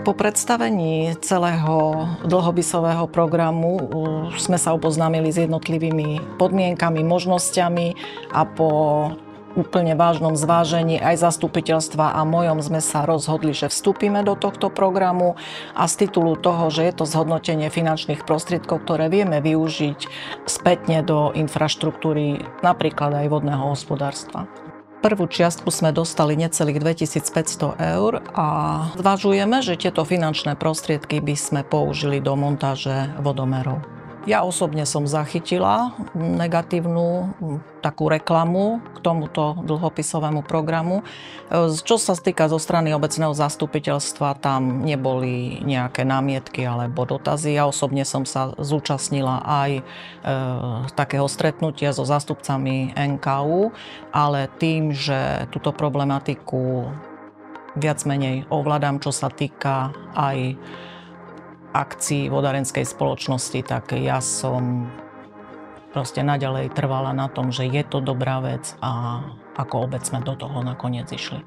Po predstavení celého dlhopisového programu sme sa oboznámili s jednotlivými podmienkami, možnosťami a po úplne vážnom zvážení aj zastupiteľstva a mojom sme sa rozhodli, že vstúpime do tohto programu a z titulu toho, že je to zhodnotenie finančných prostriedkov, ktoré vieme využiť spätne do infraštruktúry, napríklad aj vodného hospodárstva. Prvú čiastku sme dostali necelých 2500 eur a zvažujeme, že tieto finančné prostriedky by sme použili do montáže vodomerov. Ja osobne som zachytila negatívnu takú reklamu k tomuto dlhopisovému programu. Čo sa týka zo strany obecného zastupiteľstva, tam neboli nejaké námietky alebo dotazy. Ja osobne som sa zúčastnila aj takého stretnutia so zástupcami NKÚ, ale tým, že túto problematiku viac menej ovládam, čo sa týka aj akcií vodárenskej spoločnosti, tak ja som proste naďalej trvala na tom, že je to dobrá vec a ako obec sme do toho nakoniec išli.